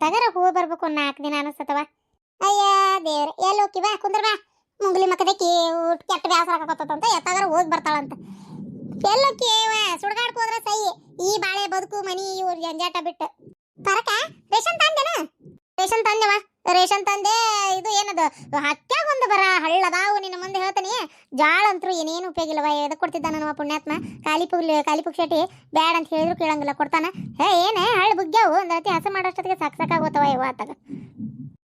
ತಗರ ಹೋಗಿ ಬರ್ಬೇಕು 4 ದಿನ ಅನಿಸ್ತತವ. ಅಯ್ಯ ದೇವ್ರ ಎಲ್ಲಿ ಹೋಗಿ ಬಾ ಕುಂದ್ರ ಬಾ ಮುಂಗ್ಲಿ ಮಕ್ಕದಕ್ಕೆ ಕೆಟ್ಟ ಬ್ಯಾಸರ ಹಾಕತ್ತಂತ ಎತ್ತಾಗರ ಹೋಗಿ ಬರ್ತಾಳಂತ. ಎಲ್ಲೋಕಿ ಸುಡ್ಗಾಡ್ಕ ಹೋದ್ರ ಸೈ ಈ ಬಾಳೆ ಬದುಕು ಮನಿ ಇವ್ರ ಜಂಜಾಟ ಬಿಟ್ಟು ಪರಕ ರೇಷನ್ ತಂದೆನ ರೇಷನ್ ತಂದೆವ ರೇಷನ್ ತಂದೆ. ಇದು ಏನದು ಹತ್ಯಾಗ ಒಂದು ಬರ ಹಳ್ಳದಾವು ನಿನ್ನ ಮುಂದೆ ಹೇಳ್ತಾನೆ. ಜಾಳ ಅಂತೂ ಏನೇನು ಉಪಯೋಗ ಇಲ್ಲವ. ಎದಕ್ಕೆ ಕೊಡ್ತಿದ್ದ ನಮ್ಮ ಪುಣ್ಯಾತ್ಮ ಕಾಲಿಪುಕ್ ಶೆಟ್ಟಿ ಬ್ಯಾಡ ಅಂತ ಹೇಳಿದ್ರು ಕೇಳಂಗಿಲ್ಲ ಕೊಡ್ತಾನ. ಏನೇ ಹಳ್ಳ ಬುಗ್ಗ್ಯಾವು ಒಂದ್ ರತಿ ಹಸ ಮಾಡೋಷ್ಟೊತ್ತಿಗೆ ಸಾಕಾಗೋತವ ಇವ ಆತಾಗ.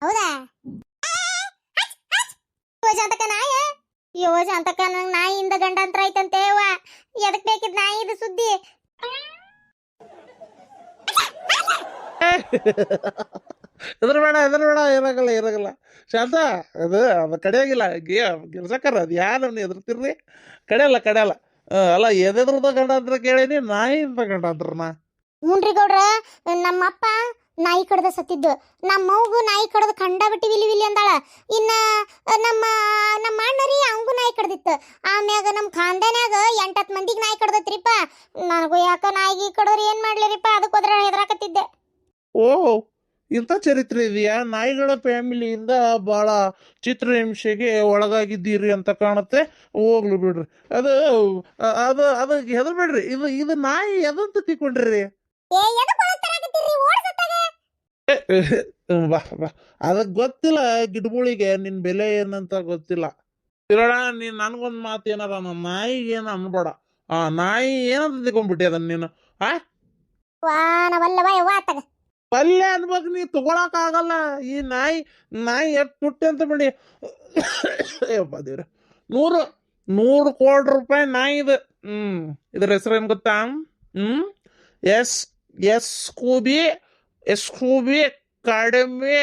ಹೌದಾ ಯೋಜಾಂತಕ ನಾಯ ಯೋಜಾಂತಕ ನಂಗೆ ನಾಯಿಯಿಂದ ಗಂಡಾಂತರ ಐತಂತೆ. ಎದಕ್ ಬೇಕಿದ್ ನಾಯಿ ಇದು ಸುದ್ದಿ. ಎದ್ರ ಬೇಡ ಇರಾಗಲ್ಲ ಶಾಂತ. ಅದು ಕಡಿಯಾಗಿಲ್ಲ ಗಿರ್ಸಕ್ಕಾರ. ಅದು ಯಾರು ಎದ್ರತಿರ್ರಿ ಕಡಿಯಲ್ಲ. ಅಲ್ಲ ಎದ್ರದ ಗಂಡಾಂತರ ಕೇಳೀನಿ, ನಾಯಿಯಿಂದ ಗಂಡಾಂತರನ. ಹ್ಞೂನ್ರಿ ಗೌಡ್ರ, ನಮ್ಮಪ್ಪ ನಾಯಿ ಕಡ್ದ ಸತ್ತಿದ್ದು, ನಮ್ಮ ಮಗು ನಾಯಿ ಕಡ್ದು ಕಂಡಾಬಿಟ್ಟು ವಿಲಿ ವಿಲಿ ಅಂದಾಳ. ಇನ್ನ ನಮ್ಮ ನಮ್ಮ ಅಣ್ಣರಿ ಅವಂಗೂ ನಾಯಿ ಕಡ್ದಿತ್ತು. ಆಮ್ಯಾಗ ನಮ್ಮ ಖಾನ್ದಾನ್ಯಾಗ 8-10 ಮಂದಿಗೆ ನಾಯಿ ಕಡ್ದತ್ರಿಪ್ಪ. ನನಗೂ ಯಾಕ ನಾಯಿಗೆ ಕಡೋರು ಏನ್ ಮಾಡ್ಲಿರಿಪ್ಪ, ಅದಕ್ಕೆ ಹೋದ್ರೆ ಹೆದರಾಕತ್ತಿದ್ದೆ. ಓ, ಇಂಥ ಚರಿತ್ರೆ ಇದೆಯಾ? ನಾಯಿಗಳ ಫ್ಯಾಮಿಲಿಯಿಂದ ಭಾಳ ಚಿತ್ರಹಿಂಸೆಗೆ ಒಳಗಾಗಿದ್ದೀರಿ ಅಂತ ಕಾಣುತ್ತೆ. ಹೋಗ್ಲಿ ಬಿಡ್ರಿ. ಅದು ಅದು ಅದು ಹೆದರ್ಬೇಡ್ರಿ. ಇದು ನಾಯಿ ಎದಂತ ತಿಳ್ಕೊಂಡ್ರಿ? ಬಾ ಅದಕ್ಕೆ ಗೊತ್ತಿಲ್ಲ ಗಿಡಗಳಿಗೆ ನಿನ್ ಬೆಲೆ ಏನಂತ ಗೊತ್ತಿಲ್ಲ. ಇರೋಣ ನೀನ್ ನನ್ಗೊಂದ್ ಮಾತು ಏನಾರ ನಾಯಿಗೆ ಏನು ಅನ್ಬೇಡ. ನಾಯಿ ಏನಂತ ತಿಳ್ಕೊಂಡ್ಬಿಟ್ಟಿ ಅದನ್ನ ನೀನು. ಪಲ್ಯ ಅನ್ಬೇಕು, ನೀ ತಗೊಳಕ್ ಆಗಲ್ಲ. ಈ ನಾಯಿ ಎಷ್ಟು ತುಟ್ಟಿ ಅಂತ ಬಿಡಿ. ದೇವ್ರ 100 ಕೋಟಿ ರೂಪಾಯಿ ನಾಯಿ ಇದು. ಇದ್ರ ಹೆಸರು ಏನ್ ಗೊತ್ತಾ? ಎಸ್ಕೂಬಿ ಕಡಿಮೆ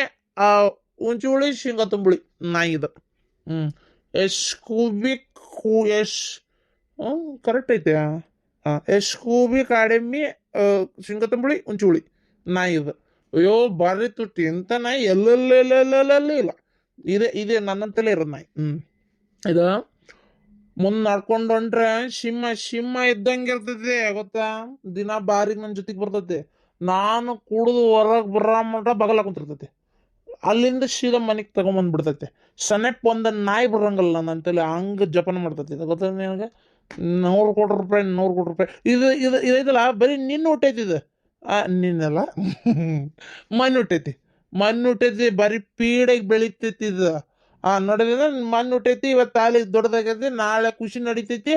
ಉಂಚುಳಿ ಶೇಂಗಾ ತುಂಬುಳಿ ನಾಯಿ ಇದು. ಕರೆಕ್ಟ್ ಐತೆ. ಎಸ್ಕೂಬಿ ಕಡಿಮೆ ಶೇಂಗಾ ತುಂಬುಳಿ ಉಂಚುಳಿ ನಾಯಿ ಇದು. ಅಯ್ಯೋ ಬಾರಿ ತುಟ್ಟಿ. ಇಂಥ ನಾಯಿ ಎಲ್ಲೆಲ್ಲೆಲ್ಲೆಲ್ಲೆಲ್ಲ ಇಲ್ಲ. ಇದೇ ನನ್ನಂತಲೇ ಇರೋದು ನಾಯಿ. ಇದು ಮುಂದೆ ನಡ್ಕೊಂಡು ಹೊಂಟ್ರೆ ಸಿಂಹ ಇದ್ದಂಗೆ ಇರ್ತೈತಿ ಗೊತ್ತಾ. ದಿನ ಬಾರಿಗೆ ನನ್ನ ಜೊತೆಗೆ ಬರ್ತೈತಿ. ನಾನು ಕುಡಿದು ಹೊರಗೆ ಬರೋ ಮಟ್ಟ ಬಗಲ ಕುಂತಿರ್ತೈತಿ. ಅಲ್ಲಿಂದ ಸೀದಾ ಮನೆಗೆ ತಗೊಂಬಂದ್ಬಿಡ್ತೈತಿ. ಸನೆಪ್ ಒಂದು ನಾಯಿ ಬರಂಗಲ್ಲ ನನ್ನಂತೇಳಿ ಹಂಗೆ ಜಪನ ಮಾಡ್ತೈತಿ. ಗೊತ್ತ ನಿನಗೆ? 100 ಕೋಟಿ ರೂಪಾಯಿ ಇದೈತಲ್ಲ, ಬರೀ ನಿನ್ನ ಹುಟ್ಟೈತಿ ಇದು. ನಿನ್ನೆಲ್ಲ ಮಣ್ಣು ಹುಟ್ಟೈತಿ. ಬರೀ ಪೀಡೆಗೆ ಬೆಳಿತೈತಿ ಇದು. ನೋಡಿದ್ರೆ ಮಣ್ಣು ಹುಟ್ಟೈತಿ. ಇವತ್ತು ತಾಲಿ ದೊಡ್ಡದಾಗೈತಿ, ನಾಳೆ ಖುಷಿ ನಡಿತೈತಿ.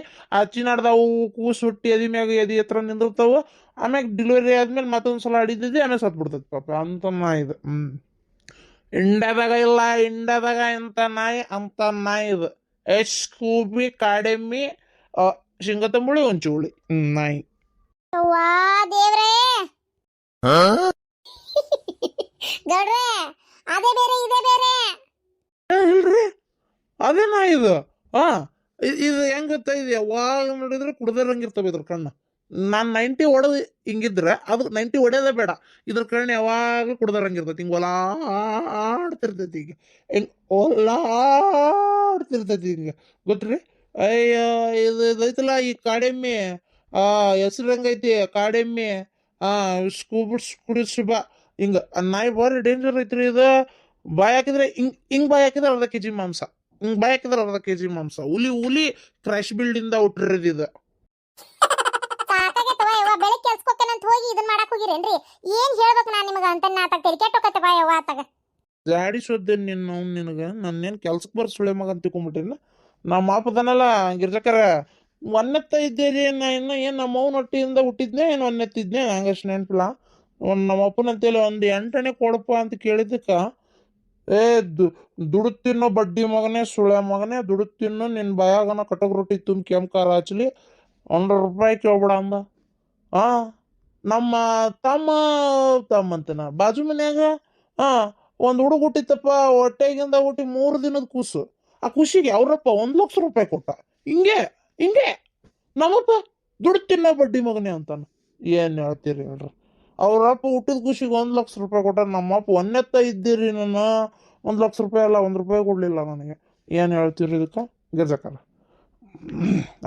ಚಿನ್ನಾಡ್ದಾವು ಕೂಸು ಹುಟ್ಟಿ ಎದಿ ಮ್ಯಾಗ ಎದಿ ಹತ್ರ ನಿಂದಿರ್ತಾವು. ಆಮ್ಯಾಗ ಡೆಲಿವರಿ ಆದ್ಮೇಲೆ ಮತ್ತೊಂದ್ಸಲ ಅಡಿತೈತಿ, ಆಮೇಲೆ ಸತ್ ಬಿಡ್ತೈತಿ ಪಾಪ. ಅಂತ ನಾಯಿ ಇದು. ಇಂಡ್ಯಾದಾಗ ಇಲ್ಲ, ಇಂಡ್ಯಾದಾಗ ಇಂಥ ನಾಯಿ ಅಂತ ನಾಯಿ ಇದು. ಎಸ್ಕೂಬಿ ಕಡಿಮೆ ಶೇಂಗಾ ತಂಬುಳಿ ಉಂಚುಳಿ ನಾಯಿ. ದೇವ್ರೇ ಗೌಡ್ರೆ, ಅದೇ ಬೇರೆ ಇದೇ ಬೇರೆ. ಇಲ್ರಿ, ಅದೇ ನಾಯಿ ಇದು. ಇದು ಹೆಂಗ್ ಗೊತ್ತಾ? ಇದು ಯಾವಾಗ ನೋಡಿದ್ರೆ ಕುಡ್ದಿರಂಗಿರ್ತವೆ ಇದ್ರ ಕಣ್ಣು. ನಾನು 90 ಹೊಡೆದು ಹಿಂಗಿದ್ರೆ ಅದು 90 ಹೊಡೆಯೋದೇ ಬೇಡ. ಇದ್ರ ಕಣ್ಣು ಯಾವಾಗಲೂ ಕುಡ್ದಿರಂಗಿರ್ತೈತಿ. ಹಿಂಗೆ ಆಡ್ತಿರ್ತೈತಿ. ಈಗ ಹಿಂಗೆ ಆಡ್ತಿರ್ತೈತಿ ಹಿಂಗೆ. ಗೊತ್ತ್ರಿ? ಅಯ್ಯೋ ಇದೈತಲ್ಲ ಈ ಕಾಡೆಮ್ಮೆ, ಹೆಸ್ರು ಹೆಂಗೈತಿ ಕಾಡೆಮ್ಮೆ, ಸ್ಕೂಬ ಹಿಂಗೆ. ನಾಯಿ ಭಾರಿ ಡೇಂಜರ್ ಐತ್ರಿ ಇದು. ಬಾಯಿ ಹಾಕಿದ್ರೆ ಹಿಂಗೆ ಬಾಯಿ ಹಾಕಿದ್ರೆ ಅರ್ಧ kg ಮಾಂಸ, ಹಿಂಗೆ ಬಾಯಿ ಹಾಕಿದ್ರೆ ಅರ್ಧ kg ಮಾಂಸ. ಹುಲಿ ಕ್ರಾಶ್ ಬಿಲ್ಡಿಂದ ಹುಟ್ಟಿರೋದು ಇದು. ಬೆಳಗ್ಗೆ ಕೆಲ್ಸಕ್ಕೋಕೇನಂತ ಹೋಗಿ ಇದನ್ನ ಮಾಡಕ್ ಹೋಗಿರೇನ್ರಿ? ಏನ್ ಹೇಳ್ಬೇಕು ನಾನು ನಿಮಗೆ ಅಂತ ನಾಟಕ ತೆರಿಕೆಟ್ಟೋಕತ್ತವ ಯವ್ವ ಆತಾಗ. ಜಾಡಿ ಸೋದ್ದೆ ನಿನಗೆ ನನ್ನೇನು ಕೆಲ್ಸಕ್ಕೆ ಬರ್ ಸುಳೆ ಮಗ ಅಂತ ತಿಳ್ಕೊಂಬಿಟ್ಟಿನ. ನಮ್ಮ ಮಾಪದನಲ್ಲ ಗಿರ್ಜಕರ ಒನ್ನೆತ್ತ ಇದ್ದೇರಿ. ಇನ್ನು ಏನು ನಮ್ಮ ಅವ್ನ ಹೊಟ್ಟಿಯಿಂದ ಹುಟ್ಟಿದ್ನೆ ಏನು ಒನ್ನೆತ್ತಿದ್ನೆ ಹಂಗಷ್ಟು ನೆನಪಿಲ್ಲ. ನಮ್ಮ ಅಪ್ಪನಂತೇಳಿ ಒಂದು 8 ಕೊಡಪ್ಪ ಅಂತ ಕೇಳಿದ್ದಕ್ಕೆ, ದುಡ್ಡು ತಿನ್ನೋ ಬಡ್ಡಿ ಮಗನೇ ಸುಳೆ ಮಗನೇ, ದುಡ್ಡು ತಿನ್ನು, ನಿನ್ನ ಬಾಯಾಗನ ಕಟಕ್ ರೊಟ್ಟಿ ತುಂಬ ಕೆಂಕಾರ ಹಚ್ಚಲಿ, 100 ರೂಪಾಯಿ ಕೇಳ್ಬೇಡ ಅಂದ. ನಮ್ಮ ತಮ್ಮಂತನ ಬಾಜು ಮನ್ಯಾಗ ಒಂದು ಹುಡುಗ ಹುಟ್ಟಿತ್ತಪ್ಪ. ಹೊಟ್ಟೆಗಿಂದ ಹುಟ್ಟಿ 3 ದಿನದ ಕೂಸು. ಆ ಖುಷಿಗೆ ಅವ್ರಪ್ಪ 1 ಲಕ್ಷ ರೂಪಾಯಿ ಕೊಟ್ಟ. ಹಿಂಗೆ ನಮ್ಮಪ್ಪ ದುಡ್ಡು ತಿನ್ನೋ ಬಡ್ಡಿ ಮಗನೇ ಅಂತಾನ. ಏನು ಹೇಳ್ತೀರಿ ಹೇಳ್ರಿ? ಅವ್ರಪ್ಪ ಹುಟ್ಟಿದ ಖುಷಿಗೆ 1 ಲಕ್ಷ ರೂಪಾಯಿ ಕೊಟ್ಟ. ನಮ್ಮಪ್ಪ ಒನ್ನೆತ್ತ ಇದ್ದೀರಿ ನಾನು 1 ಲಕ್ಷ ರೂಪಾಯಿ ಅಲ್ಲ, 1 ರೂಪಾಯಿ ಕೊಡಲಿಲ್ಲ ನನಗೆ. ಏನು ಹೇಳ್ತೀರಿ ಇದಕ್ಕೆ ಗಿರ್ಜಕರ?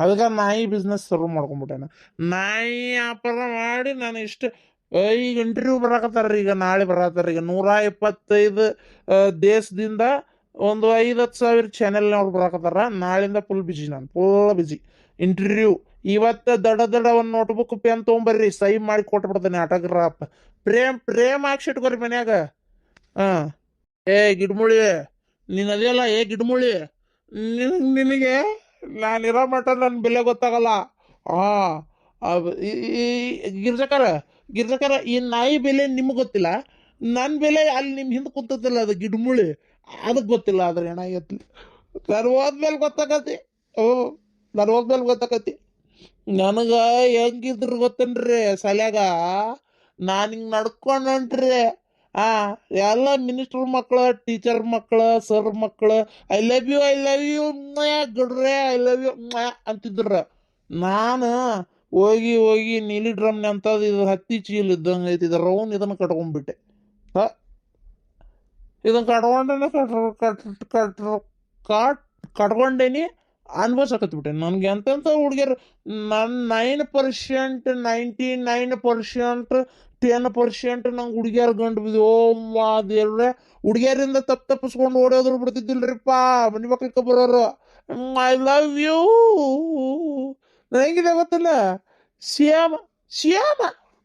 ಅದಕ್ಕೆ ನಾಯಿ ಬಿಸ್ನೆಸ್ ಶುರು ಮಾಡ್ಕೊಂಡ್ಬಿಟ್ಟೆ. ನಾಯಿ ವ್ಯಾಪಾರ ಮಾಡಿ ನಾನು ಇಷ್ಟು ಈಗ ಇಂಟರ್ವ್ಯೂ ಬರಾಕತ್ತಾರ ಈಗ ನಾಳೆ ಬರತ್ತಾರ ಈಗ 125 ದೇಶದಿಂದ ಒಂದು 5-10 ಸಾವಿರ ಚಾನೆಲ್ನವ್ರು ಬರಾಕತ್ತಾರ. ನಾಳಿಂದ ಫುಲ್ ಬಿಜಿ ಇಂಟರ್ವ್ಯೂ. ಇವತ್ತ ದಡ ಒಂದು ನೋಟ್ಬುಕ್ ಪೆನ್ ತೊಗೊಂಬರ್ರಿ, ಸಹಿ ಮಾಡಿ ಕೊಟ್ಬಿಡ್ತಾನೆ ಆಟೋಗ್ರಾಫ್. ಪ್ರೇಮ್ ಹಾಕ್ಸಿಟ್ಕೊರಿ ಮನ್ಯಾಗ. ಏ ಗಿಡ್ಮುಳಿ ನೀನ್ ಅದೇಲ್ಲ, ಏ ಗಿಡ್ಮುಳಿ ನಿನಗೆ ನಾನಿರೋ ಮಟ್ಟ ನನ್ನ ಬೆಲೆ ಗೊತ್ತಾಗಲ್ಲ. ಗಿರ್ಜಕರ ಈ ನಾಯಿ ಬೆಲೆ ನಿಮ್ಗೆ ಗೊತ್ತಿಲ್ಲ, ನನ್ನ ಬೆಲೆ ಅಲ್ಲಿ ನಿಮ್ಮ ಹಿಂದೆ ಕೂತಲ್ಲ ಅದು ಗಿಡ್ಮುಳಿ, ಅದಕ್ಕೆ ಗೊತ್ತಿಲ್ಲ. ಆದ್ರೆ ಏನಾಗೈತಿ ನಾನು ಹೋದ್ಮೇಲೆ ಗೊತ್ತಾಗತಿ. ನಾನು ಹೋದ್ಮೇಲೆ ಗೊತ್ತಾಕತಿ. ನನಗೆ ಹೆಂಗಿದ್ರು ಗೊತ್ತೇನ್ರಿ ಸಲ್ಯಾಗ, ನಾನು ಹಿಂಗೆ ನಡ್ಕೊಂಡು ಹೊಂಟ್ರಿ ಎಲ್ಲ ಮಿನಿಸ್ಟರ್ ಮಕ್ಕಳು, ಟೀಚರ್ ಮಕ್ಕಳು, ಸರ್ ಮಕ್ಕಳು ಐ ಲವ್ ಯು ಗಡ್ರೆ ಐ ಲವ್ ಯು ಅಂತಿದ್ರ. ನಾನು ಹೋಗಿ ನೀಲಿ ಡ್ರಮ್ನ ಅಂತದ್ದು ಇದು ಹತ್ತಿ ಚೀಲ ಇದ್ದಂಗೆ ಐತಿ, ಇದು ರೌಂಡ್ ಇದನ್ನು ಕಟ್ಕೊಂಡ್ಬಿಟ್ಟೆ. ಇದನ್ನು ಕಟ್ಕೊಂಡೇನಿ ಅನ್ಭವಿಸಕತ್ಬಿಟ್ಟೆ. ನನಗೆ ಎಂತೆಂಥ ಹುಡುಗಿಯರು ನನ್ನ 9%, 99%, 10% ನಂಗೆ ಹುಡುಗಿಯರು ಗಂಡು ಬಿದ್ದು. ಓ ದೇವ್ರೆ, ಹುಡುಗಿಯರಿಂದ ತಪ್ಪಿಸ್ಕೊಂಡು ಓಡೋದ್ರು ಬಿಡ್ತಿದ್ದಿಲ್ರಿಪ್ಪ ಮನೆ ಮಕ್ಳಿಗೆ ಬರೋರು. ಐ ಲವ್ ಯು ಹೆಂಗಿದೆ ಗೊತ್ತಿಲ್ಲ, ಶ್ಯಾಮ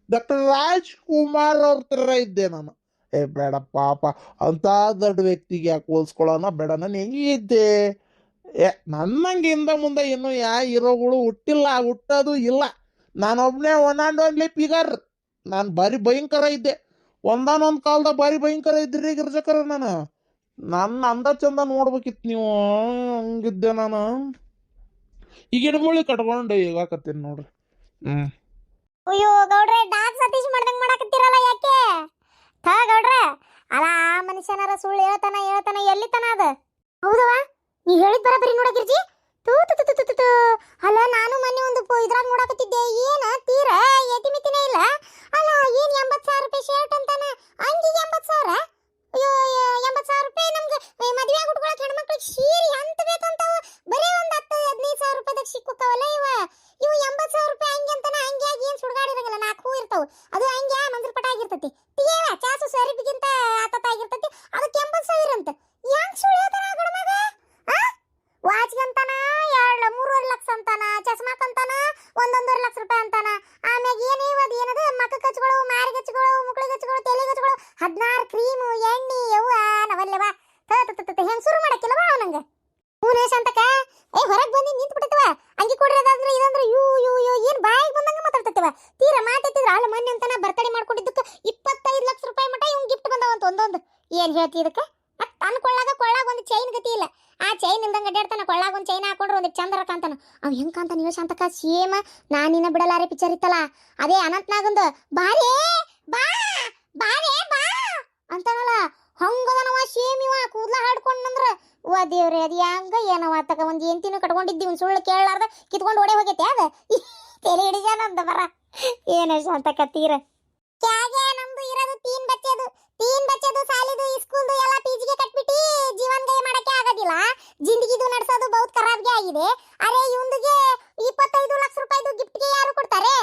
ಡಾಕ್ಟರ್ ರಾಜ್ಕುಮಾರ್ ಅವ್ರ ಥರ ಇದ್ದೆ ನಾನು. ಬೇಡ ಪಾಪ ಅಂತ ದೊಡ್ಡ ವ್ಯಕ್ತಿಗೆ ಯಾಕೆ ಹೋಲ್ಸ್ಕೊಳ್ಳೋಣ, ಬೇಡ ನಾನು ಹೆಂಗಿದ್ದೆ. ನನ್ನಂಗೆ ಹಿಂದೆ ಮುಂದೆ ಇನ್ನೂ ಹೀರೋಗಳು ಹುಟ್ಟೋದು ಇಲ್ಲ. ನಾನೊಬ್ಬನೇ ಒನ್ ಆ್ಯಂಡ್ ಓನ್ಲಿ ಫಿಗರ್. ನಾನು ಭಾರಿ ಭಯಂಕರ ಇದ್ದೆ, ಒಂದಾನೊಂದು ಕಾಲದಾಗ ಭಾರಿ ಭಯಂಕರ ಇದ್ರಿ ಗಿರ್ಜಕರ. ನನ್ನ ಅಂದ ಚಂದ ನೋಡ್ಬೇಕಿತ್ತು ನೀವು, ಹಂಗಿದ್ದೆ ನಾನು. ಈಗ ಗಿಡಮೂಳಿ ಕಟ್ಕೊಂಡು ಈಗ ಹಾಕತ್ತೀನಿ ನೋಡ್ರಿ. ಅಯ್ಯೋ ಗೌಡ್ರೆ, ಡಾಕ್ ಸತೀಶ್ ಮಾಡ್ದಂಗ್ ಮಾಡಾಕತ್ತೀರಲ್ಲ ಯಾಕೆ? ಗೌಡ್ರೆ ಅಲ್ಲ, ಆ ಮನುಷ್ಯನಾರ ಸುಳ್ಳು ಹೇಳ್ತಾನ ಎಲ್ಲಿತನ ಅದ? ಹೌದವಾ, ನೀ ಹೇಳಿದ್ ಬರಬರಿ ನೋಡಗಿರ್ಜಿ. ತೂ ಅಲ್ಲ, ನಾನು ಮೊನ್ನೆ ಒಂದು ಇದ್ರಾಗ ನೋಡಾಕತ್ತಿದ್ದೆ. ಏನ ತೀರ ಯತಿಮಿತಿನೇ ಇಲ್ಲ ಅಲ್ಲ. ಏನ್ 80,000 ರೂಪಾಯಿ ಶರ್ಟ್ ಅಂತಾನ, ಅಂಗಿಗೆ 80,000. ಅಯ್ಯೋ 80,000 ರೂಪಾಯಿ ನಮ್ಗೆ ಮದುವೆ ಉಟ್ಕೊಳಕ್ ಹೆಣ್ಮಕ್ಳಿಗೆ ಸೀರೆ ಅಂತ ಬೇಕಂತಾವ. ಬರೀ ಒಂದು 10-15,000 ರೂಪಾಯಿದಾಗ ಸಿಕ್ಕುತ್ತಾವಲ್ಲ ಇವು 80,000 ರೂಪಾಯಿ ಅಂಗಿ ಅಂತಾನ. ಅಂಗಿಯಾಗಿ ಏನ್ ಸುಡ್ಗಾಡಿರಂಗಿಲ್ಲ, 4 ಹೂ ಇರ್ತಾವ. ಅದು ಅಂಗಿಯ ಮಂಜರ್ ಪಟ ಆಗಿರ್ತತಿ, ತಿಯೇವ ಚಾಸು ಸರಿಬಿಗಿಂತ ಆತತ ಆಗಿರ್ತತಿ. ಅದಕ್ಕೆ 80,000 ಅಂತ. ಹೆಂಗ್ ಸುಳ್ಳು ಹೇಳ್ತಾನ ಗಣಮಗ? ವಾಚ್ಗಂತಾನ 2-3 ಲಕ್ಷ ಅಂತಾನ, ಚಸ್ಮಾಕಂತಾನ 1-1.5 ಲಕ್ಷ ರೂಪಾಯಿ ಅಂತಾನ. ಆಮ್ಯಾಗ ಏನದು ಮಕ್ಕ ಕಚ್ಗಳು, ಮಾರಿ ಗಚ್ಚಗಳು, ಮುಕ್ಳಿ ಗಚ್ಚಗಳು, ತಲೆ ಗಚ್ಚಗಳು, 16 ಕ್ರೀಮು, ಎಣ್ಣೆ, ಯವ್ವ ನವಲ್ಲವ. ಹೆಂಗ್ ಶುರು ಮಾಡಕ್ಕಿಲ್ಲವಾ ನಂಗೆ? ಹೂನೇಶ್ ಅಂತಕ ಹೊರಗೆ ಬಂದು ನಿಂತು ಬಿಟ್ಟವ. ಅಂಗಿ ಕೊಡ್ರದಂದ್ರೆ ಇದಂದ್ರೆ ಯೂ ಏನ್ ಬಾಯಿಗೆ ಬಂದಂಗ ಮಾತಾಡ್ತವ. ತೀರ ಮಾತಾಡ್ತಿದ್ರ. ಅಲ್ಲ ಮೊನ್ನೆ ಅಂತಾನ ಬರ್ತಡೇ ಮಾಡ್ಕೊಂಡಿದ್ದಕ್ಕೆ 25 ಲಕ್ಷ ರೂಪಾಯಿ ಮಟ ಇವ್ನು ಗಿಫ್ಟ್ ಬಂದಾವಂತ ಒಂದೊಂದು. ಏನ್ ಹೇಳ್ತಿ ಇದಕ್ಕೆ? ಕೊಳ್ಳಾಗ ಒಂದು ಚೈನ್ ಗತಿ ಇಲ್ಲ. ಆ ಚೈನ್ ಇಲ್ದಂಗೆ ಅಡ್ಡಾಡ್ತಾನ. ಕೊಳ್ಳಾಗ ಒಂದು ಚೈನ್ ಹಾಕೊಂಡ್ರೆ ಒಂದು ಚಂದರ ಕಾಂತಾನ. ಅವ್ ಹೆಂಗ್ ಕಾಂತ ನೀವು ಶಾಂತಕ? ಸೇಮ ನಾನಿನ್ನ ಬಿಡಲಾರೆ ಪಿಕ್ಚರ್ ಇತ್ತಲ್ಲ, ಅದೇ ಅನಂತ್ನಾಗಂದು ಬಾರೇ ಬಾ ಅಂತಾನಲ್ಲ, ಹಂಗದನವ ಸೇಮ್. ಇವ ಕೂದ್ಲ ಹಾಡ್ಕೊಂಡ್ನಂದ್ರ ವಾ ದೇವ್ರೆ, ಅದು ಹೆಂಗ ಏನವ ತಗ. ಒಂದು ಎಂತಿನೂ ಕಟ್ಕೊಂಡಿದ್ದಿ, ಒಂದು ಸುಳ್ಳು ಕೇಳಲಾರ್ದ ಕಿತ್ಕೊಂಡು ಓಡೇ ಹೋಗೈತೆ. ಅದ ತಲೆ ಹಿಡಿಜಾನಂದ ಬರ. ಏನ ಶಾಂತಕ ತೀರ ಕ್ಯಾಗೆ ನಮ್ದು ಇರೋದು 3 ಬಚ್ಚೆದು ಸಾಲಿದು ಸ್ಕೂಲ್ದು ಎಲ್ಲ ಪೀಜಿಗೆ ಕಟ್ಬಿಟ್ಟು ಜೀವನಗಯ ಮಾಡಕ್ಕೆ ಆಗೋದಿಲ್ಲ. ಜಿಂದಗಿದು ನಡೆಸೋದು ಬಹುತ್ ಖರಾಬ್ಗೆ ಆಗಿದೆ. ಅರೆ ಇವಂದಿಗೆ 25 ಲಕ್ಷ ರೂಪಾಯಿದು ಗಿಫ್ಟ್ಗೆ ಯಾರು ಕೊಡ್ತಾರೆ?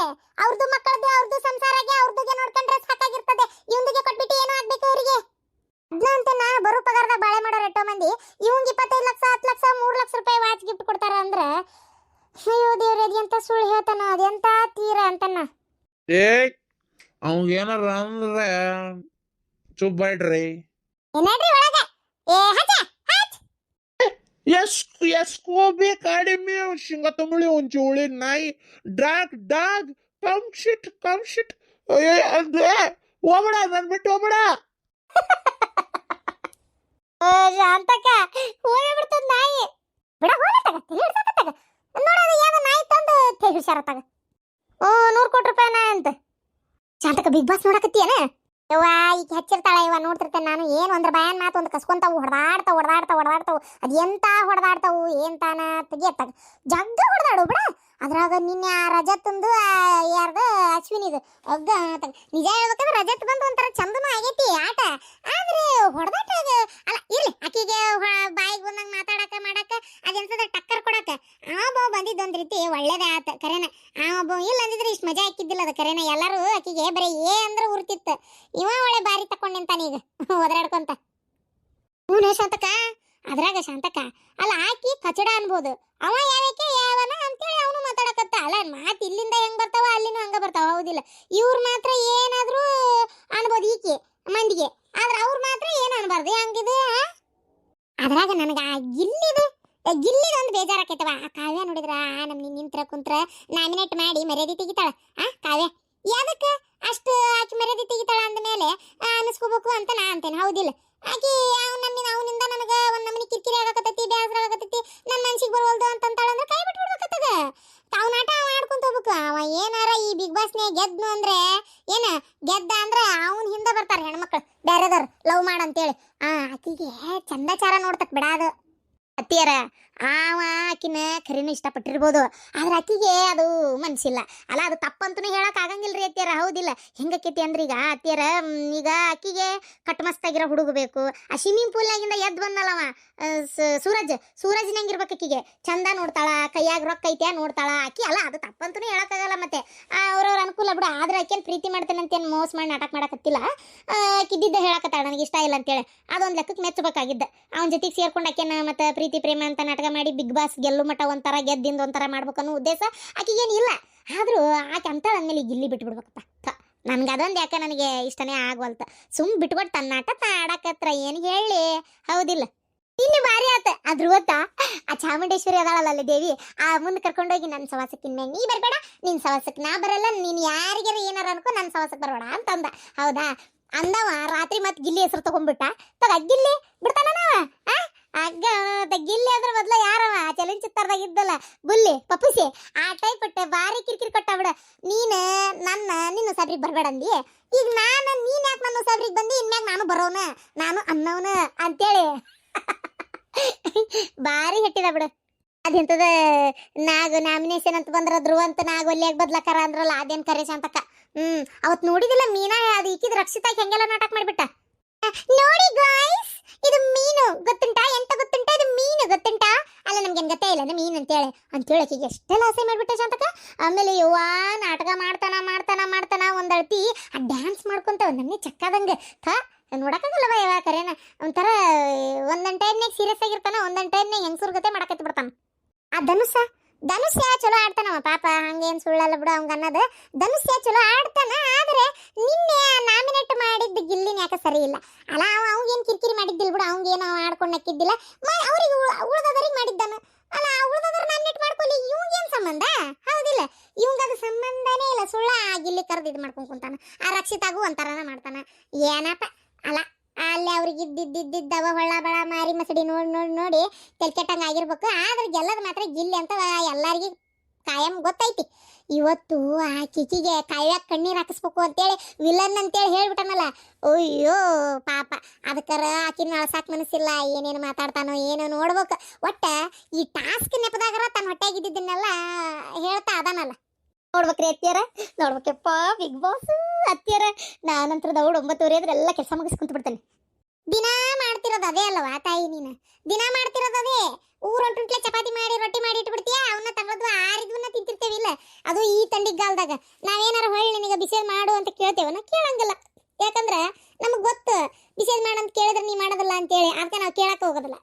ಅವ್ರದ್ದು ಮಕ್ಕಳದ್ದು, ಅವ್ರದ್ದು ಸಂಸಾರಕ್ಕೆ, ಅವ್ರದ್ದು ನೋಡ್ಕೊಂಡ್ರೆ ಸಾಕಾಗಿರ್ತದೆ. ಇವಂದಿಗೆ ಕೊಟ್ಬಿಟ್ಟು ಏನೋ ಆಗ್ಬೇಕು ಅವರಿಗೆ. ಅಂತ ನಾನು ಬರೋ ಪಗಾರದ ಬಾಳೆ ಮಾಡೋ ರೆಟ್ಟೋ ಮಂದಿ ಇವಂಗೆ 25 ಲಕ್ಷ, 10 ಲಕ್ಷ, 3 ಲಕ್ಷ ರೂಪಾಯಿ ವಾಚ್ ಗಿಫ್ಟ್ ಕೊಡ್ತಾರ ಅಂದ್ರೆ, ಅಯ್ಯೋ ದೇವ್ರೆ, ಅದೆಂತ ಸುಳ್ಳು ಹೇಳ್ತಾನ, ಅದೆಂತ ತೀರ ಅಂತಾನ. ಅವಂಗ ಏನಾರ ಅಂದ್ರೆ ಚುಪ್ ಬಾಯ್ಡ್ರಿ. ಏನಾಡ್ರಿ ಒಳಗೆ? ಎಸ್ಕೋಬಿ ಕಾಡಿಮೆ ಶಿಂಗತಂಬಳಿ ಒಂಚೂಳಿ ನಾಯಿ ಡಾಗ್ ಕಮ್ ಶಿಟ್ ಹೋಗ್ಬೇಡ, ನನ್ ಬಿಟ್ಟು ಹೋಗ್ಬೇಡ. ಶಾಂತಕ ಹೋಗಿ ಬಿಡ್ತದ ನಾಯಿ. ಬಿಡ ಹೋಗತ್ತಾಗ ಹಿಡ್ಸಕತ್ತಾಗ ನೋಡೋದು ಏನೋ ನಾಯಿ ತಂದು ಹಿಡ್ಸಾರತ್ತಾಗ. 100 ಕೋಟಿ ರೂಪಾಯಿ ನಾಯಿ ಅಂತ. ಶಾಂತಕ ಬಿಗ್ ಬಾಸ್ ನೋಡಕತ್ತೀಯನ? ಯವ್ವ ಈಗ ಹಚ್ಚಿರ್ತಾಳ ಇವ, ನೋಡ್ತಿರ್ತೇನೆ ನಾನು. ಏನು ಒಂದ್ರ ಬಾಯನ್ ಮಾತು ಒಂದು ಕಸ್ಕೊಂತಾವು, ಹೊಡೆದಾಡ್ತಾವು. ಅದು ಎಂತ ಹೊಡೆದಾಡ್ತಾವು ಏನ್ತಾನ ತೆಗಿಯತ್ತಾಗ ಜಗ್ಗ ಹೊಡೆದಾಡು ಬಿಡ. ಅದ್ರಾಗ ನಿನ್ನೆ ಆ ರಜತ್ಂದು ಯಾರ್ದ ಅಶ್ವಿನಿದು ಒಗ್ಗ ನಿಜ ಹೇಳ್ಬೇಕಂದ್ರೆ ರಜತ್ ಬಂದು ಒಂಥರ ಚಂದನೂ ಆಗೈತಿ ಆಟ. ಆದ್ರೆ ಹೊಡೆದಾಟ ಅಲ್ಲ ಇರ್ಲಿ, ಆಕಿಗೆ ಬಾಯಿಗೆ ಬಂದಂಗ ಮಾತಾಡಕ ಮಾಡಕ ಅದೆಂತದ ಟಕ್ಕರ್ ಕೊಡಕ ಆ ಒಬ್ಬ ಬಂದಿದ್ದು ಒಂದ್ ರೀತಿ ಒಳ್ಳೇದೇ ಆತ ಕರೆನ. ಆ ಒಬ್ಬ ಇಲ್ಲ ಅಂದಿದ್ರೆ ಇಷ್ಟು ಮಜಾ ಹಾಕಿದ್ದಿಲ್ಲ ಅದ ಕರೆನ. ಎಲ್ಲರೂ ಆಕಿಗೆ ಬರೀ ಅಂದ್ರೆ ಉರ್ತಿತ್ತು. ಇವ ಒಳ್ಳೆ ಬಾರಿ ತಕೊಂಡ್ ನಿಂತಾನ ಈಗ ಒದರಾಡ್ಕೊಂತ. ಹ್ಞೂ ಶಾಂತಕ್ಕ, ಅದ್ರಾಗ ಶಾಂತಕ್ಕ ಅಲ್ಲ ಆಕಿ ಕಚಡ ಅನ್ಬೋದು, ಅವ ಯಾವಕ್ಕೆ ಯಾವನ ಅಂತೇಳಿ ಅವನು ಮಾತಾಡಕತ್ತ. ಅಲ್ಲ ಮಾತು ಇಲ್ಲಿಂದ ಹೆಂಗ್ ಬರ್ತಾವ ಅಲ್ಲಿನೂ ಹಂಗ ಬರ್ತಾವ, ಹೌದಿಲ್ಲ? ಇವ್ರು ಮಾತ್ರ ಏನಾದ್ರೂ ಅನ್ಬೋದು ಈಕಿ ಮಂದಿಗೆ, ಆದ್ರೆ ಅವ್ರು ಮಾತ್ರ ಏನ್ ಅನ್ಬಾರ್ದು ಹಂಗಿದು. ಅದ್ರಾಗ ನನಗ ಆ ಗಿಲ್ಲಿದು ಒಂದು ಬೇಜಾರಾಕೈತವ. ಆ ಕಾವ್ಯ ನೋಡಿದ್ರ ನಮ್ನಿ ನಿಂತ್ರ ಕುಂತ್ರ ನಾಮಿನೇಟ್ ಮಾಡಿ ಮರ್ಯಾದೆ ತೆಗಿತಾಳ. ಕಾವ್ಯ ಯಾದಕ್ಕ ಅಷ್ಟು ಆಕಿ ಮರ್ಯಾದೆ ತೆಗಿತಾಳ ಅಂದ್ಮೇಲೆ ಅನಿಸ್ಕೋಬೇಕು ಅಂತ ನಾ ಅಂತೇನೆ, ಹೌದಿಲ್ಲ? ಆಕಿ ಅವನಿಂದ ನನಗ ಒಂದ್ ನಮನಿ ಕಿರಿಕಿರಿ ಆಗಕತ್ತೈತಿ, ಬೇಸರ ಆಗಕತ್ತೈತಿ, ನನ್ನ ಮನ್ಸಿಗೆ ಬರೋಲ್ದು ಅಂತಂತಾಳ ಅಂದ್ರೆ ಕೈ ಬಿಟ್ಟು ಬಿಡ್ಬೇಕತ್ತದ. ತಾವ್ ನಾಟ ಮಾಡ್ಕೊಂತ ಹೋಗ್ಬೇಕು. ಅವ ಏನಾರ ಈ ಬಿಗ್ ಬಾಸ್ನೇ ಗೆದ್ನು ಅಂದ್ರೆ ಏನ ಗೆದ್ದ ಅಂದ್ರೆ ಅವನ್ ಹಿಂದೆ ಬರ್ತಾರ ಹೆಣ್ಮಕ್ಳು ಬೇರೆದವ್ರು ಲವ್ ಮಾಡಂತೇಳಿ. ಆಕಿಗೆ ಚಂದಾಚಾರ ನೋಡ್ತಕ್ ಬಿಡಾದು ಅತ್ತಿಯರ. ಆಕಿನ ಖರೀನು ಇಷ್ಟಪಟ್ಟಿರ್ಬೋದು, ಆದ್ರೆ ಆಕಿಗೆ ಅದು ಮನ್ಸಿಲ್ಲ ಅಲ್ಲ. ಅದು ತಪ್ಪಂತೂ ಹೇಳಕ್ ಆಗಂಗಿಲ್ರಿ ಅತ್ತಿಯರ, ಹೌದಿಲ್ಲ? ಹೆಂಗಕ್ಕೈತಿ ಅಂದ್ರೆ ಈಗ ಅತ್ತಿಯರ ಈಗ ಆಕಿಗೆ ಕಟ್ಮಸ್ತಾಗಿರೋ ಹುಡುಗ ಬೇಕು. ಆ ಸ್ವಿಮ್ಮಿಂಗ್ ಪೂಲ್ನಾಗಿಂದ ಎದ್ದು ಬಂದಲ್ಲವ ಸೂರಜ್ನಂಗಿರ್ಬೇಕು. ಆಕಿಗೆ ಚಂದ ನೋಡ್ತಾಳ, ಕೈಯಾಗ ರೊಕ್ಕ ಐತ್ಯಾ ನೋಡ್ತಾಳ ಆಕಿ. ಅಲ್ಲ ಅದು ತಪ್ಪಂತೂ ಹೇಳಕ್ಕಾಗಲ್ಲ. ಮತ್ತೆ ಅವ್ರವ್ರ ಅನುಕೂಲ ಬಿಡು. ಆದ್ರೆ ಆಕೆನ್ ಪ್ರೀತಿ ಮಾಡ್ತೇನಂತೇನು ಮೋಸ ಮಾಡಿ ನಾಟಕ ಮಾಡಕತ್ತಿಲ್ಲ. ಆಕಿದ್ದಿದ್ದ ಹೇಳಕತ್ತಾಳ ನನಗೆ ಇಷ್ಟ ಇಲ್ಲ ಅಂತೇಳಿ. ಅದೊಂದು ಲೆಕ್ಕಕ್ಕೆ ಮೆಚ್ಚಬೇಕಾಗಿದ್ದ. ಅವನ ಜೊತೆಗೆ ಸೇರ್ಕೊಂಡು ಆಕೆನ ಮತ್ತೆ ಪ್ರೀತಿ ಪ್ರೇಮ ಅಂತ ನಾಟಕ ಮಾಡಿ ಬಿಗ್ ಬಾಸ್ ಗೆಲ್ಲು ಮಟ್ಟ ಒಂಥರ ಗೆದ್ದಿಂದ ಒಂಥರ ಮಾಡ್ಬೇಕನ್ನೋ ಉದ್ದೇಶ ಆಕಿಗೇನು ಇಲ್ಲ. ಆದ್ರೂ ಆಕೆ ಅಂತ ಅಂದ್ಮೇಲೆ ಗಿಲ್ಲಿ ಬಿಟ್ಬಿಡ್ಬೇಕಪ್ಪ. ನನ್ಗೆ ಅದೊಂದು ಯಾಕೆ ನನಗೆ ಇಷ್ಟನೇ ಆಗವಲ್ತ. ಬಿಟ್ಕೊಟ್ಟು ತನ್ನಾಟ ಆಡಕತ್ರ ಏನು ಹೇಳಿ, ಹೌದಿಲ್ಲ? ಇನ್ನು ಭಾರಿ ಆತ. ಅದ್ರ ಗೊತ್ತಾ ಆ ಚಾಮುಂಡೇಶ್ವರಿ ಅದಾಳಲ್ಲ ಅಲ್ಲಿ ದೇವಿ, ಆ ಮುಂದೆ ಕರ್ಕೊಂಡೋಗಿ ನನ್ನ ಸವಾಸಕ್ಕಿನ ಮ್ಯಾಗ ನೀ ಬರಬೇಡ, ನಿನ್ನ ಸವಾಸಕ್ಕೆ ನಾ ಬರಲ್ಲ, ನೀನು ಯಾರಿಗಾರ ಏನಾರ ಅನ್ಕೋ ನನ್ನ ಸವಾಸಕ್ಕೆ ಬರಬೇಡ ಅಂತಂದ. ಹೌದಾ? ಅಂದವ ರಾತ್ರಿ ಮತ್ತೆ ಗಿಲ್ಲಿ ಹೆಸರು ತಗೊಂಡ್ಬಿಟ್ಟ. ಗಿಲ್ಲಿ ಬಿಡ್ತಾನ ನಾವ ಗಿಲ್ಲಿ ಅದ್ರ ಮೊದ್ಲ ಯಾರವ ಚಲನಚಿತ್ರದಾಗ ಇದ್ದಲ್ಲ ಬುಲ್ಲಿ ಪಪ್ಪುಸಿ, ಆ ಟೈಪ್ ಭಾರಿ ಕಿರಿಕಿರಿ ಕೊಟ್ಟ ಬಿಡ. ನಿನ್ನ ಸಾಬ್ರಿಗೆ ಬರಬೇಡ ಅಂದಿ. ಈಗ ನೀನ್ ಯಾಕೆ ನನ್ನ ಸಾಬ್ರಿಗೆ ಬಂದಿ, ಇನ್ಮ್ಯಾಗ ನಾನು ಬರೋನ, ನಾನು ಅನ್ನವನ ಅಂತೇಳಿ ಭಾರಿ ಹೆಟ್ಟಿದ ಬಿಡ. ಅದೆಂತದ ನಾಮಿನೇಷನ್ ಅಂತ ಬಂದ್ರ ಧ್ರುವ ಅಂತ ಒಲ್ಲೆಯಾಗ ಬದ್ಲಕಾರ ಅಂದ್ರಲ್ಲ, ಅದೇನ್ ಕರೆ ಶಾಂತಕ್ಕ. ಅವತ್ ನೋಡಿದಿಲ್ಲ ಮೀನಾ ಅದು ಈಕಿದ ರಕ್ಷಿತಾ ಹೆಂಗೆಲ್ಲ ನಾಟಕ ಮಾಡ್ಬಿಟ್ಟ. ನೋಡಿ ಗಾಯ್ಸ್, ಇದು ಮೀನು ಗೊತ್ತುಂಟಾ? ಎಂತ ಗೊತ್ತುಂಟಾ? ಇದು ಮೀನು ಗೊತ್ತುಂಟಾ? ಅಲ್ಲ ನಮ್ಗೇನು ಗೊತ್ತೇ ಇಲ್ಲ ಮೀನು ಅಂತೇಳಿ ಆಕಿಗೆ ಎಷ್ಟೆಲ್ಲ ಆಸೆ ಮಾಡ್ಬಿಟ್ಟೆ ಶಾಂತಕ್ಕ. ಆಮೇಲೆ ಯವ್ವ ನಾಟಕ ಮಾಡ್ತಾನ ಒಂದಳ್ತಿ ಆ ಡ್ಯಾನ್ಸ್ ಮಾಡ್ಕೊಂತ ನನ್ನೇ ಚಕ್ಕಾದಂಗೆ ನೋಡಕ್ಕಾಗಲ್ಲವ ಯಾವ ಕರೇನ. ಒಂಥರ ಒಂದೊಂದು ಟೈಮ್ನಾಗ ಸೀರಿಯಸ್ ಆಗಿರ್ತಾನ, ಒಂದೊಂದು ಟೈಮ್ನಾಗ ಹೆಂಗಸೂರ್ ಗತೆ ಮಾಡಕತ್ತಿ ಬಿಡ್ತಾನ. ಆ ಧನುಷ್ಯ ಚಲೋ ಆಡ್ತಾನವ ಪಾಪ, ಹಂಗೇನು ಸುಳ್ಳಲ್ಲ ಬಿಡು ಅವಂಗ ಅನ್ನೋದು. ಧನುಷ್ಯ ಚಲೋ ಆಡ್ತಾನ, ಆದ್ರೆ ನಿನ್ನೆ ನಾಮಿನೇಟ್ ಮಾಡಿದ್ದ ಗಿಲ್ಲಿನ ಯಾಕೆ ಸರಿ ಇಲ್ಲ ಅಲ್ಲ. ಅವಂಗೇನು ಕಿರಿಕಿರಿ ಮಾಡಿದ್ದಿಲ್ಲ ಬಿಡು, ಅವಂಗೇನು ಆಡ್ಕೊಂಡು ನಕ್ಕಿದ್ದಿಲ್ಲ. ಅವ್ರಿಗೆ ಉಳ್ದೋದರಿಗೆ ಮಾಡಿದ್ದಾನ ಅಲ್ಲ. ಉಳ್ದೋದ್ರ ನಾಮಿನೇಟ್ ಮಾಡ್ಕೊಳ್ಳಿ, ಇವಂಗೇನು ಸಂಬಂಧ, ಹೌದಿಲ್ಲ? ಇವಂಗದು ಸಂಬಂಧನೇ ಇಲ್ಲ. ಸುಳ್ಳ ಆ ಗಿಲ್ಲಿ ಕರೆದು ಇದು ಮಾಡ್ಕೊಂಡು ಕುಂತಾನ. ಆ ರಕ್ಷಿತಾಗೂ ಒಂಥರನ ಮಾಡ್ತಾನ. ಏನಪ್ಪ ಅಲ್ಲ, ಅಲ್ಲಿ ಅವ್ರಿಗೆ ಇದ್ದಿದ್ದವ ಹೊಳ್ಳ ಬಳ ಮಾರಿ ಮಸಡಿ ನೋಡಿ ತೆಲ್ಕೆಟ್ಟಂಗೆ ಆಗಿರ್ಬೇಕು. ಆದ್ರೆ ಗೆಲ್ಲದ ಮಾತ್ರ ಗಿಲ್ಲಿ ಅಂತ ಎಲ್ಲರಿಗೂ ಕಾಯಂ ಗೊತ್ತೈತಿ. ಇವತ್ತು ಆ ಕಿಕಿಗೆ ಕಾವ್ಯಾಗ ಕಣ್ಣೀರು ಹಾಕಿಸ್ಬೇಕು ಅಂತೇಳಿ ವಿಲನ್ ಅಂತೇಳಿ ಹೇಳ್ಬಿಟ್ಟನಲ್ಲ. ಅಯ್ಯೋ ಪಾಪ, ಅದಕ್ಕರ ಆಕಿನ ಅಳಸಾಕ್ ಮನಸ್ಸಿಲ್ಲ. ಏನೇನು ಮಾತಾಡ್ತಾನೋ ಏನೋ ನೋಡ್ಬೇಕು. ಒಟ್ಟ ಈ ಟಾಸ್ಕ್ ನೆಪದಾಗರ ತನ್ನ ಹೊಟ್ಟೆಗಿದ್ದನ್ನೆಲ್ಲ ಹೇಳ್ತಾ ಅದಾನಲ್ಲ. ನೋಡ್ಬೇಕ್ರಿ ಅತ್ತಿಯರ, ನೋಡ್ಬೇಕಪ್ಪ ಬಿಗ್ ಬಾಸ್ ಅತ್ತಿಯರ. ನಾನಂತರ ದೌಡ್ 9:30 ಆದ್ರೆ ಎಲ್ಲ ಕೆಲಸ ಮುಗಿಸ್ ಕುಂತ ಬಿಡ್ತೇನೆ. ದಿನಾ ಮಾಡ್ತಿರೋದು ಅದೇ ಅಲ್ವಾ ತಾಯಿ? ನೀನು ದಿನಾ ಮಾಡ್ತಿರೋದು ಅದೇ. ಊರೊಂಟುಂಟ್ಲೆ ಚಪಾತಿ ಮಾಡಿ ರೊಟ್ಟಿ ಮಾಡಿ ಇಟ್ಬಿಡ್ತೀಯ. ಅವನ್ನ ತಗೊಳ್ಳೋದು ಆರಿದ್ವನ್ನ ತಿಂತಿರ್ತೇವಿಲ್ಲ. ಅದು ಈ ತಂಡಿಗಾಲದಾಗ ನಾವೇನಾರ ಹೊಳ್ಳಿ ನಿನಗೆ ಬಿಸಿಲು ಮಾಡು ಅಂತ ಕೇಳ್ತೇವನ? ಕೇಳಂಗಿಲ್ಲ. ಯಾಕಂದ್ರೆ ನಮಗೆ ಗೊತ್ತು ಬಿಸಿಲು ಮಾಡು ಅಂತ ಕೇಳಿದ್ರೆ ನೀ ಮಾಡೋದಿಲ್ಲ ಅಂತೇಳಿ. ಅದಕ್ಕೆ ನಾವು ಕೇಳಕ್ಕೆ ಹೋಗೋದಿಲ್ಲ.